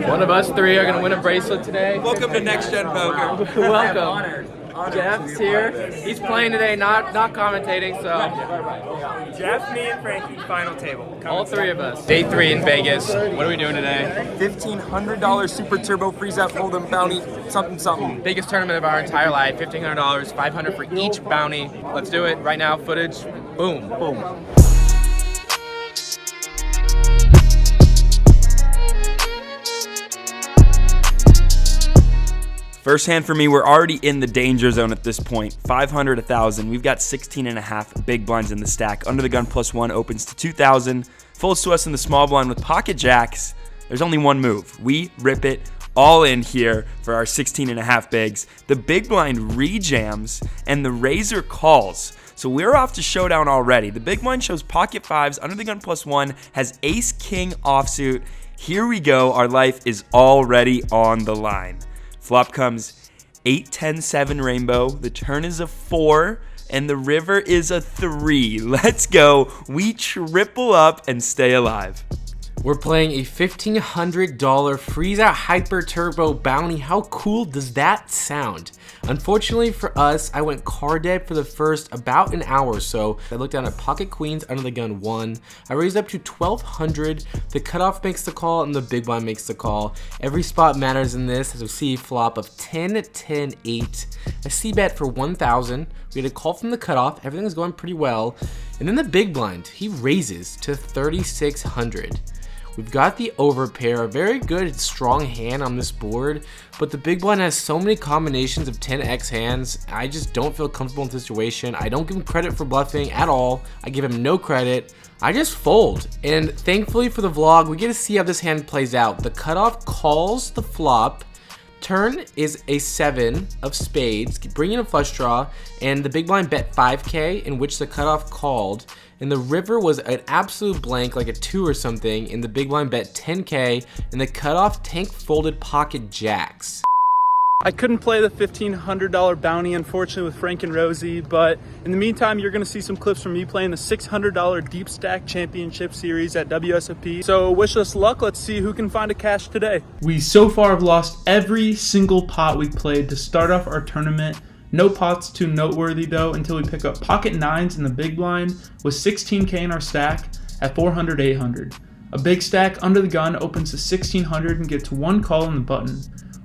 One of us three are going to win a bracelet today. Welcome to Next Gen Poker. Welcome. Jeff's here. He's playing today, not commentating, so. Jeff, me, and Frankie, final table. All three of us. Day 3 in Vegas. What are we doing today? $1,500 Super Turbo Freeze-Out Hold'em Bounty something. Biggest tournament of our entire life. $1,500, $500 for each bounty. Let's do it right now. Footage. Boom. Boom. First hand for me, we're already in the danger zone at this point. 500, 1,000. We've got 16.5 big blinds in the stack. Under the gun +1 opens to 2,000. Folds to us in the small blind with pocket jacks. There's only one move. We rip it all in here for our 16.5 bigs. The big blind rejams and the razor calls. So we're off to showdown already. The big blind shows pocket 5s. Under the gun +1 has ace king offsuit. Here we go. Our life is already on the line. Flop comes 8, 10, 7 rainbow. The turn is a 4, and the river is a 3. Let's go. We triple up and stay alive. We're playing a $1,500 freeze-out hyper turbo bounty. How cool does that sound? Unfortunately for us, I went card dead for the first about an hour or so. I looked down at pocket queens, under the gun 1. I raised up to 1,200. The cutoff makes the call and the big blind makes the call. Every spot matters in this, as we see flop of 10, 10, 8. A c-bet for 1,000. We had a call from the cutoff. Everything was going pretty well. And then the big blind, he raises to 3,600. We've got the overpair, a very good, strong hand on this board, but the big blind has so many combinations of 10x hands. I just don't feel comfortable in this situation. I don't give him credit for bluffing at all. I give him no credit. I just fold. And thankfully for the vlog, we get to see how this hand plays out. The cutoff calls the flop. Turn is a 7 of spades, bringing a flush draw, and the big blind bet 5K, in which the cutoff called, and the river was an absolute blank, like a 2 or something, and the big blind bet 10K, and the cutoff tank folded pocket jacks. I couldn't play the $1,500 bounty, unfortunately, with Frank and Rosie, but in the meantime, you're going to see some clips from me playing the $600 Deep Stack Championship Series at WSOP. So wish us luck. Let's see who can find a cash today. We so far have lost every single pot we played to start off our tournament. No pots too noteworthy though until we pick up pocket 9s in the big blind with 16K in our stack at 400, 800. A big stack under the gun opens to 1,600 and gets one call on the button.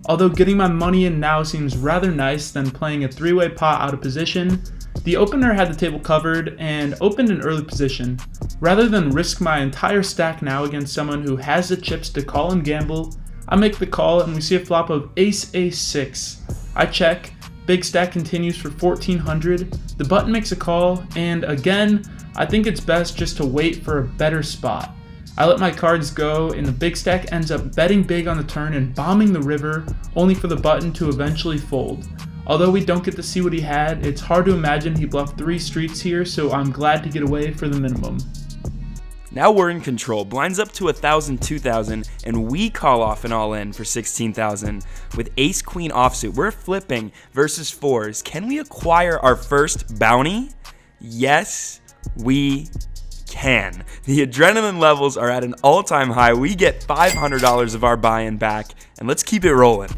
Although getting my money in now seems rather nice than playing a 3-way pot out of position, the opener had the table covered and opened in early position. Rather than risk my entire stack now against someone who has the chips to call and gamble, I make the call and we see a flop of ace, ace, 6. I check, big stack continues for 1,400, the button makes a call, and again, I think it's best just to wait for a better spot. I let my cards go, and the big stack ends up betting big on the turn and bombing the river, only for the button to eventually fold. Although we don't get to see what he had, it's hard to imagine he bluffed 3 streets here, so I'm glad to get away for the minimum. Now we're in control. Blinds up to 1,000, 2,000, and we call off an all-in for 16,000. With ace queen offsuit, we're flipping versus 4s. Can we acquire our first bounty? Yes, we can. The adrenaline levels are at an all-time high. We get $500 of our buy-in back, and let's keep it rolling.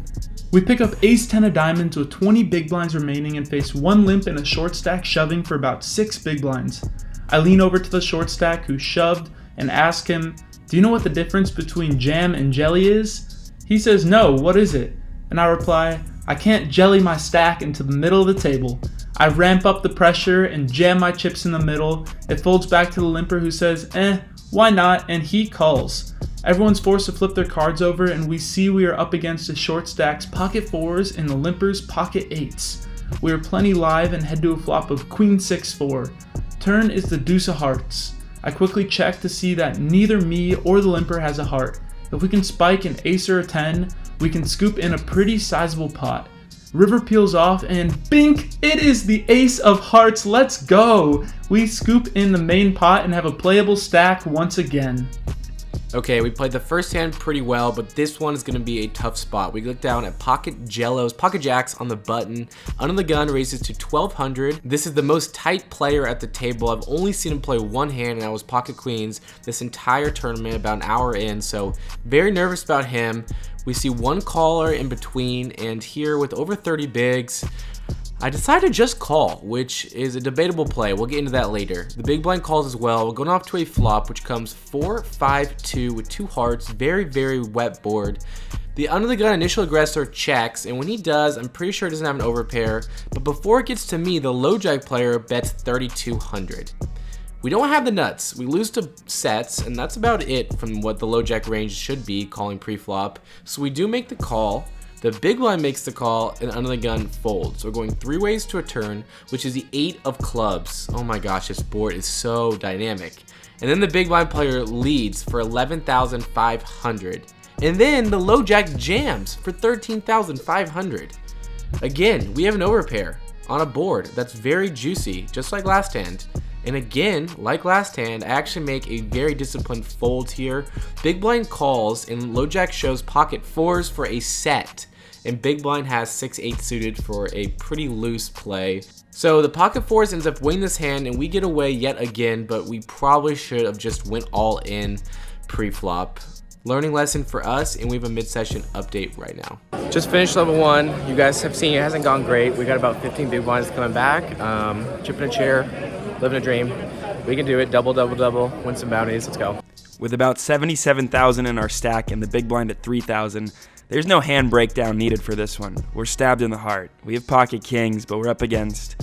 We pick up ace 10 of diamonds with 20 big blinds remaining and face one limp and a short stack shoving for about 6 big blinds. I lean over to the short stack who shoved and ask him, "Do you know what the difference between jam and jelly is?" He says, "No, what is it?" And I reply, "I can't jelly my stack into the middle of the table." I ramp up the pressure and jam my chips in the middle. It folds back to the limper who says, why not? And he calls. Everyone's forced to flip their cards over and we see we are up against the short stack's pocket 4s and the limper's pocket 8s. We are plenty live and head to a flop of queen 6-4. Turn is the deuce of hearts. I quickly check to see that neither me or the limper has a heart. If we can spike an ace or a 10, we can scoop in a pretty sizable pot. River peels off and bink, it is the ace of hearts, let's go! We scoop in the main pot and have a playable stack once again. Okay, we played the first hand pretty well, but this one is going to be a tough spot. We look down at pocket jellos, pocket jacks on the button. Under the gun raises to 1,200. This is the most tight player at the table. I've only seen him play one hand, and that was pocket queens this entire tournament, about an hour in, so very nervous about him. We see one caller in between, and here with over 30 bigs, I decided to just call, which is a debatable play. We'll get into that later. The big blind calls as well. We're going off to a flop, which comes 4-5-2 with 2 hearts. Very, very wet board. The under the gun initial aggressor checks, and when he does, I'm pretty sure he doesn't have an overpair. But before it gets to me, the low jack player bets 3,200. We don't have the nuts. We lose to sets, and that's about it from what the low jack range should be calling pre-flop. So we do make the call. The big blind makes the call, and under the gun folds. We're going 3 ways to a turn, which is the 8 of clubs. Oh my gosh, this board is so dynamic. And then the big blind player leads for 11,500. And then the low jack jams for 13,500. Again, we have an overpair on a board that's very juicy, just like last hand. And again, like last hand, I actually make a very disciplined fold here. Big blind calls, and low jack shows pocket 4s for a set. And big blind has 6-8 suited for a pretty loose play. So the pocket 4s ends up winning this hand, and we get away yet again, but we probably should have just went all in pre-flop. Learning lesson for us, and we have a mid-session update right now. Just finished level 1. You guys have seen it hasn't gone great. We got about 15 big blinds coming back. Chipping a chair, living a dream. We can do it. Double, double, double. Win some bounties. Let's go. With about 77,000 in our stack and the big blind at 3,000, there's no hand breakdown needed for this one. We're stabbed in the heart. We have pocket kings, but we're up against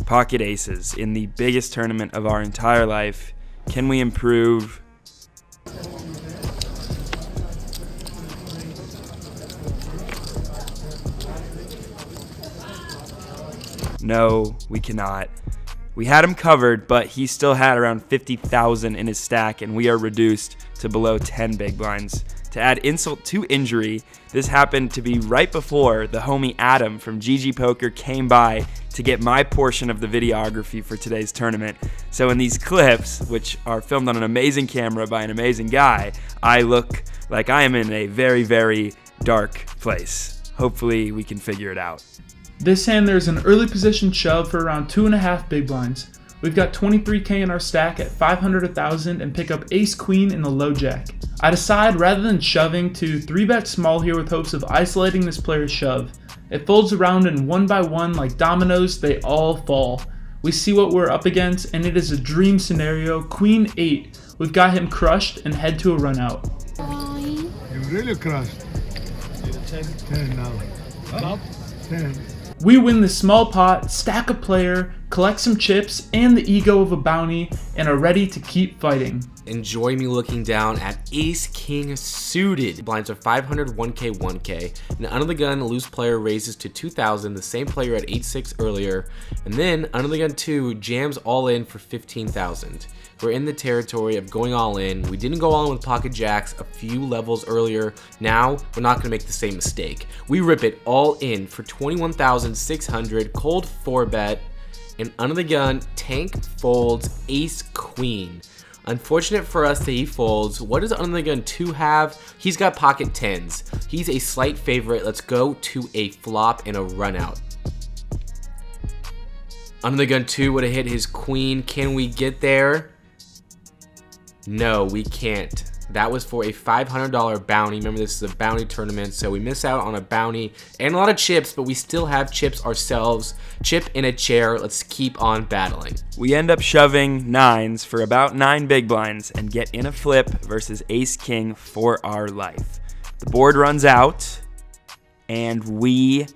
pocket aces in the biggest tournament of our entire life. Can we improve? No, we cannot. We had him covered, but he still had around 50,000 in his stack, and we are reduced to below 10 big blinds. To add insult to injury, this happened to be right before the homie Adam from GG Poker came by to get my portion of the videography for today's tournament. So in these clips, which are filmed on an amazing camera by an amazing guy, I look like I am in a very, very dark place. Hopefully we can figure it out. This hand, there's an early position shove for around 2.5 big blinds. We've got 23k in our stack at 500, 1,000, and pick up ace queen in the low jack. I decide, rather than shoving, to 3-bet small here with hopes of isolating this player's shove. It folds around, and one by one, like dominoes, they all fall. We see what we're up against, and it is a dream scenario. Queen 8. We've got him crushed and head to a run out. You really crushed. 10 now. Up 10. We win the small pot, stack a player, collect some chips and the ego of a bounty, and are ready to keep fighting. Enjoy me looking down at ace king suited. Blinds are 500, 1k, 1k. And under the gun, loose player raises to 2,000, the same player at 8-6 earlier. And then under the gun 2 jams all in for 15,000. We're in the territory of going all in. We didn't go all in with pocket jacks a few levels earlier. Now, we're not gonna make the same mistake. We rip it all in for 21,600, cold 4-bet, and under the gun, tank folds ace queen. Unfortunate for us that he folds. What does under the gun 2 have? He's got pocket 10s. He's a slight favorite. Let's go to a flop and a run out. Under the gun 2 would have hit his queen. Can we get there? No, we can't. That was for a $500 bounty. Remember, this is a bounty tournament, so we miss out on a bounty and a lot of chips, but we still have chips ourselves. Chip in a chair. Let's keep on battling. We end up shoving 9s for about 9 big blinds and get in a flip versus ace king for our life. The board runs out and we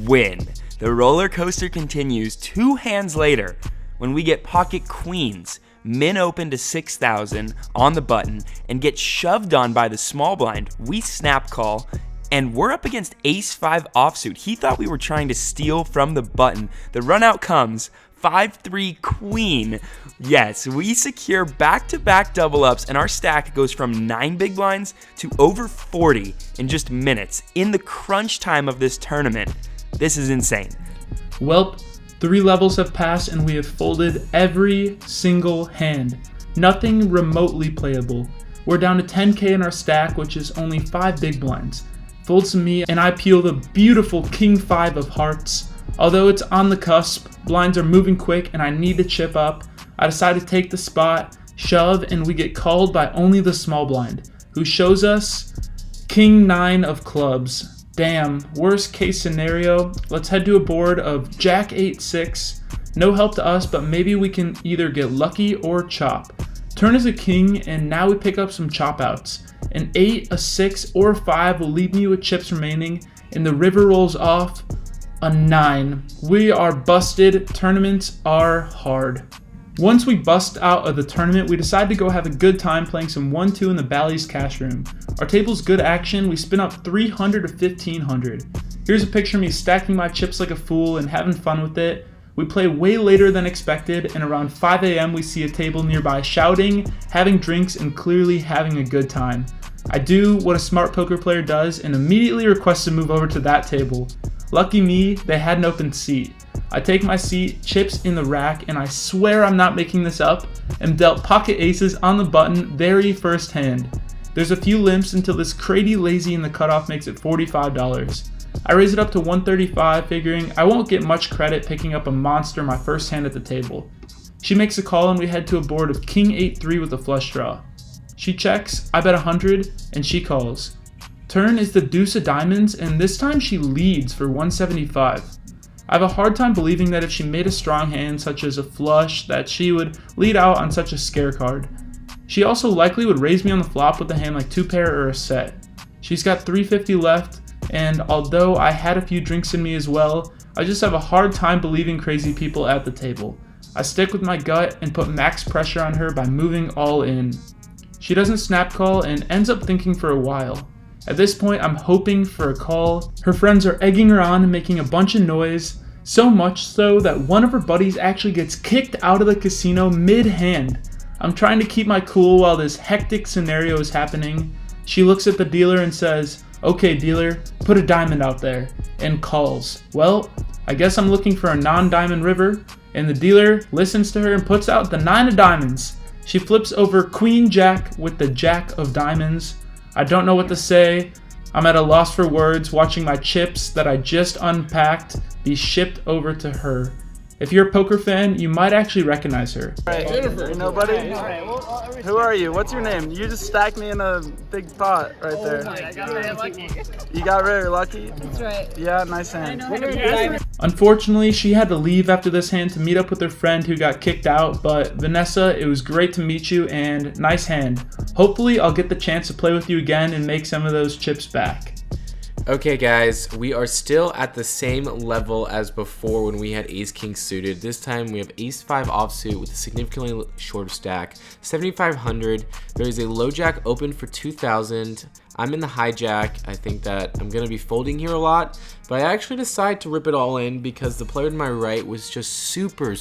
win. The roller coaster continues 2 hands later when we get pocket queens, min open to 6,000 on the button, and get shoved on by the small blind. We snap call, and we're up against ace-5 offsuit. He thought we were trying to steal from the button. The run out comes, 5-3 queen. Yes, we secure back-to-back double ups, and our stack goes from 9 big blinds to over 40 in just minutes. In the crunch time of this tournament, this is insane. Welp, 3 levels have passed and we have folded every single hand. Nothing remotely playable. We're down to 10k in our stack, which is only 5 big blinds. Folds to me and I peel the beautiful king 5 of hearts. Although it's on the cusp, blinds are moving quick and I need to chip up. I decide to take the spot, shove, and we get called by only the small blind, who shows us king 9 of clubs. Damn, worst case scenario, let's head to a board of jack 8-6. No help to us, but maybe we can either get lucky or chop. Turn is a king, and now we pick up some chop outs. An 8, a 6, or 5 will leave me with chips remaining, and the river rolls off a 9. We are busted. Tournaments are hard. Once we bust out of the tournament, we decide to go have a good time playing some 1-2 in the Ballies cash room. Our table's good action. We spin up 300 to 1500. Here's a picture of me stacking my chips like a fool and having fun with it. We play way later than expected, and around 5 a.m. we see a table nearby shouting, having drinks, and clearly having a good time. I do what a smart poker player does and immediately request to move over to that table. Lucky me, they had an open seat. I take my seat, chips in the rack, and I swear I'm not making this up, am dealt pocket aces on the button very first hand. There's a few limps until this crazy lazy in the cutoff makes it $45. I raise it up to $135, figuring I won't get much credit picking up a monster my first hand at the table. She makes a call and we head to a board of king 8-3 with a flush draw. She checks, I bet 100, and she calls. Turn is the deuce of diamonds, and this time she leads for 175. I have a hard time believing that if she made a strong hand such as a flush, that she would lead out on such a scare card. She also likely would raise me on the flop with a hand like 2-pair or a set. She's got 350 left, and although I had a few drinks in me as well, I just have a hard time believing crazy people at the table. I stick with my gut and put max pressure on her by moving all in. She doesn't snap call and ends up thinking for a while. At this point, I'm hoping for a call. Her friends are egging her on and making a bunch of noise, so much so that one of her buddies actually gets kicked out of the casino mid-hand. I'm trying to keep my cool while this hectic scenario is happening. She looks at the dealer and says, "Okay, dealer, put a diamond out there," and calls. Well, I guess I'm looking for a non-diamond river, and the dealer listens to her and puts out the 9 of diamonds. She flips over Queen Jack with the Jack of diamonds. I don't know what to say. I'm at a loss for words watching my chips that I just unpacked be shipped over to her. If you're a poker fan, you might actually recognize her. Alright, Jennifer. You know, buddy? Who are you? What's your name? You just stacked me in a big pot right there. I got very lucky. You got very lucky? That's right. Yeah, nice hand. Unfortunately, she had to leave after this hand to meet up with her friend who got kicked out, but Vanessa, it was great to meet you and nice hand. Hopefully, I'll get the chance to play with you again and make some of those chips back. Okay guys, we are still at the same level as before when we had ace-king suited. This time we have ace-5 offsuit with a significantly shorter stack, 7,500. There is a low jack open for 2,000. I'm in the hijack. I think that I'm going to be folding here a lot, but I actually decided to rip it all in because the player to my right was just super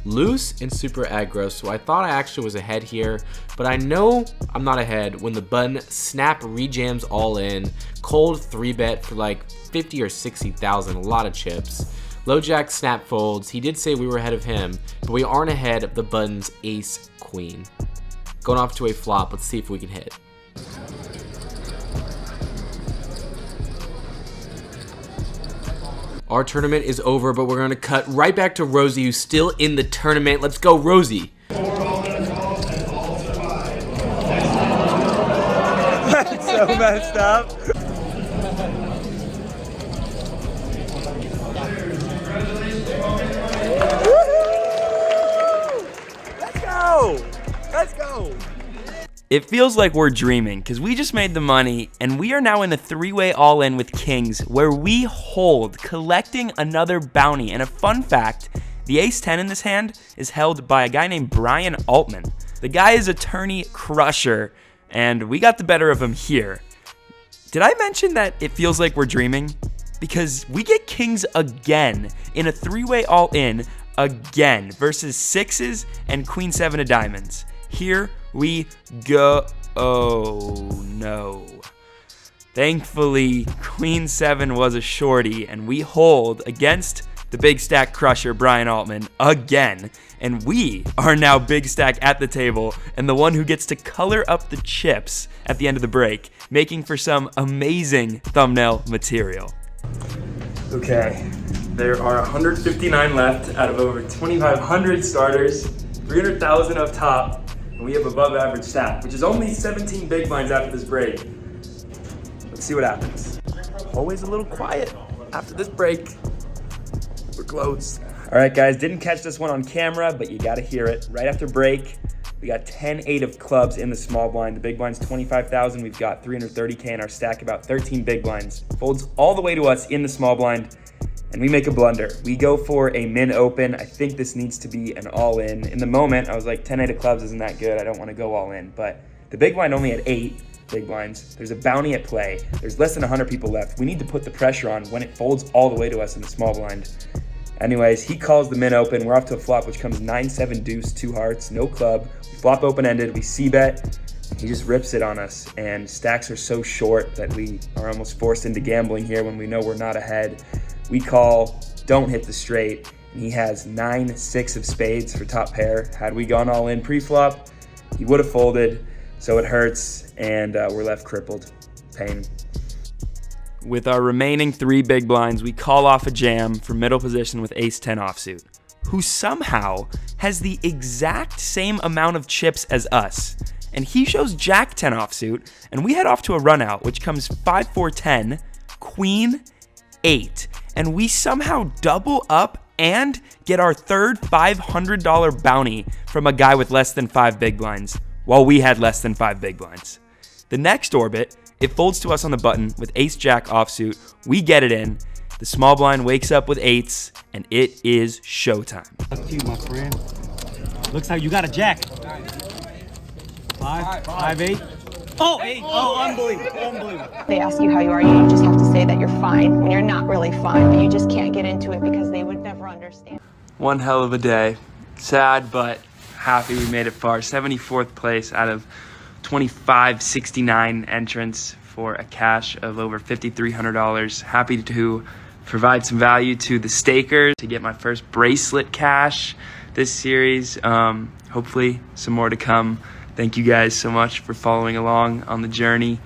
loose and super aggro, so I thought I actually was ahead here, but I know I'm not ahead when the button snap rejams all in, cold 3-bet for like 50 or 60,000, a lot of chips. Low jack snap folds. He did say we were ahead of him, but we aren't ahead of the button's ace queen. Going off to a flop. Let's see if we can hit. Our tournament is over, but we're going to cut right back to Rosie, who's still in the tournament. Let's go, Rosie. That's so messed up. Let's go! Let's go! It feels like we're dreaming because we just made the money and we are now in a 3-way all-in with kings where we hold, collecting another bounty. And a fun fact, the ace-10 in this hand is held by a guy named Brian Altman. The guy is attorney crusher and we got the better of him here. Did I mention that it feels like we're dreaming? Because we get kings again in a 3-way all-in again versus 6s and queen 7 of diamonds. Here we go. Oh no. Thankfully, queen 7 was a shorty and we hold against the big stack crusher Brian Altman again. And we are now big stack at the table and the one who gets to color up the chips at the end of the break, making for some amazing thumbnail material. Okay, there are 159 left out of over 2,500 starters, 300,000 up top. And we have above average stack, which is only 17 big blinds after this break. Let's see what happens. Always a little quiet after this break. We're close. All right, guys, didn't catch this one on camera, but you gotta hear it. Right after break, we got 10-8 of clubs in the small blind. The big blind's 25,000. We've got 330K in our stack, about 13 big blinds. Folds all the way to us in the small blind, and we make a blunder. We go for a min open. I think this needs to be an all in. In the moment, I was like, 10-8 of clubs isn't that good. I don't wanna go all in, but the big blind only had 8 big blinds. There's a bounty at play. There's less than 100 people left. We need to put the pressure on when it folds all the way to us in the small blind. Anyways, he calls the min open. We're off to a flop, which comes 9-7 deuce, 2 hearts, no club. We flop open-ended, we c-bet. He just rips it on us, and stacks are so short that we are almost forced into gambling here when we know we're not ahead. We call, don't hit the straight, and he has 9-6 of spades for top pair. Had we gone all in pre-flop, he would have folded, so it hurts, and we're left crippled. Pain. With our remaining 3 big blinds, we call off a jam for middle position with ace-10 offsuit, who somehow has the exact same amount of chips as us. And he shows jack-10 offsuit, and we head off to a run-out, which comes 5-4-10, queen, 8. And we somehow double up and get our third $500 bounty from a guy with less than 5 big blinds, while we had less than 5 big blinds. The next orbit, it folds to us on the button with ace-jack offsuit. We get it in. The small blind wakes up with 8s, and it is showtime. Up to you, my friend. Looks like you got a jack. 5-8. Oh, 8. Oh, unbelievable. They ask you how you are, you just have to say that you're fine when you're not really fine, but you just can't get into it because they would never understand. One hell of a day. Sad, but happy we made it far. 74th place out of 2569 entrants for a cash of over $5,300. Happy to provide some value to the stakers, to get my first bracelet cash this series. Hopefully some more to come. Thank you guys so much for following along on the journey,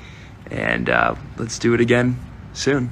and let's do it again soon.